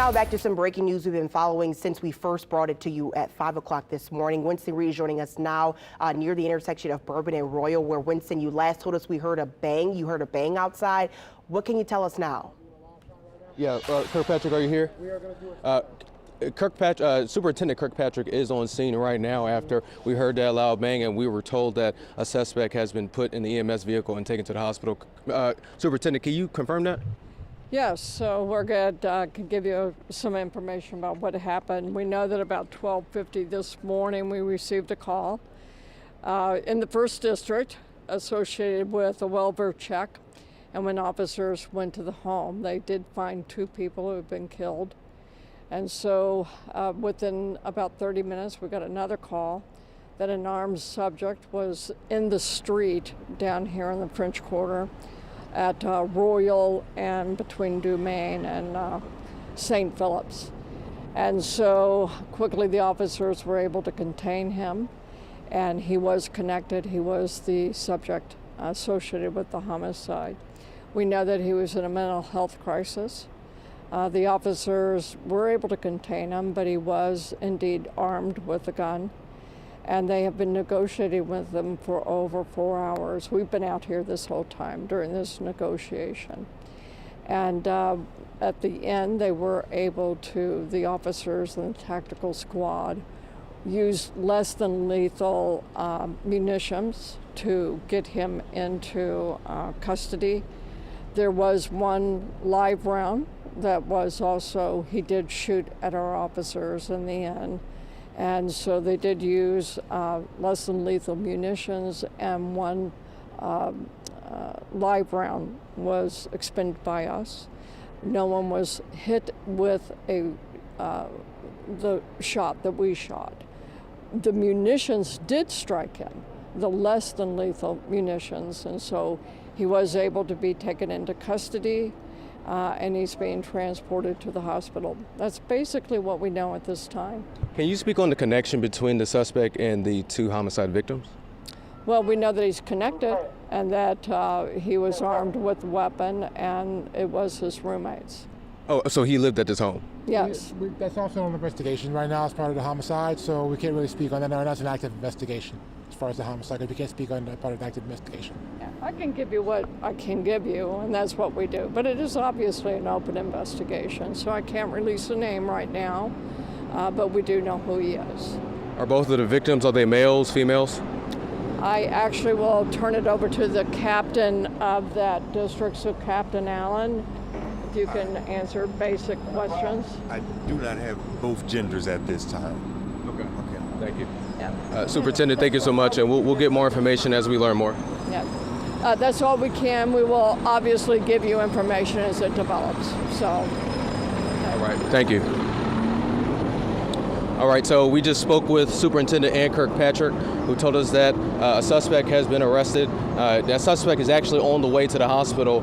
Now back to some breaking news we've been following since we first brought it to you at 5 o'clock this morning. Winston Reed is joining us now near the intersection of Bourbon and Royal, where Winston, you last told us we heard a bang. You heard a bang outside. What can you tell us now? Yeah, Kirkpatrick, are you here? We are going to do it. Superintendent Kirkpatrick is on scene right now after we heard that loud bang, and we were told that a suspect has been put in the EMS vehicle and taken to the hospital. Superintendent, can you confirm that? Yes, so we're good. Can give you some information about what happened. We know that about 12:50 this morning we received a call in the 1st District associated with a welfare check, and when officers went to the home, they did find 2 people who had been killed. And so within about 30 minutes, we got another call that an armed subject was in the street down here in the French Quarter at Royal and between Dumaine and St. Philip's. And so quickly the officers were able to contain him, and he was connected. He was the subject associated with the homicide. We know that he was in a mental health crisis. The officers were able to contain him, but he was indeed armed with a gun. And they have been negotiating with them for over 4 hours. We've been out here this whole time during this negotiation. And at the end, they were able to, the officers and the tactical squad, use less than lethal munitions to get him into custody. There was one live round that was also, he did shoot at our officers in the end. And so they did use less than lethal munitions, and one live round was expended by us. No one was hit with the shot that we shot. The munitions did strike him, the less than lethal munitions, and so he was able to be taken into custody. And he's being transported to the hospital. That's basically what we know at this time. Can you speak on the connection between the suspect and the 2 homicide victims? Well, we know that he's connected and that he was armed with a weapon, and it was his roommates. Oh, so he lived at this home? Yes. That's also an investigation right now as part of the homicide, so we can't really speak on that. No, that's an active investigation as far as the homicide. We can't speak on that part of the active investigation. Yeah, I can give you what I can give you, and that's what we do. But it is obviously an open investigation, so I can't release a name right now, but we do know who he is. Are both of the victims, are they males, females? I actually will turn it over to the captain of that district, so Captain Allen, if you can answer basic questions. I do not have both genders at this time. Okay. Thank you. Yeah. Superintendent, thank you so much, and we'll get more information as we learn more. Yeah. That's all we can. We will obviously give you information as it develops. So. All right. Thank you. All right, so we just spoke with Superintendent Ann Kirkpatrick, who told us that a suspect has been arrested. That suspect is actually on the way to the hospital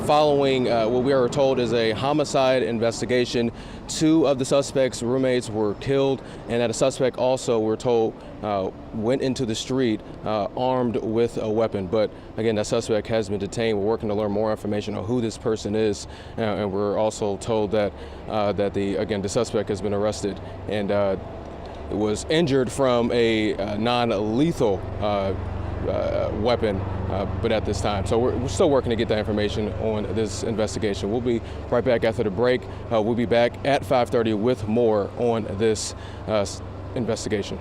following what we are told is a homicide investigation. 2 of the suspect's roommates were killed, and that a suspect also, we're told, went into the street armed with a weapon. But again, that suspect has been detained. We're working to learn more information on who this person is, and we're also told that the suspect has been arrested and was injured from a non-lethal weapon, but at this time. So we're still working to get that information on this investigation. We'll be right back after the break. We'll be back at 5:30 with more on this investigation.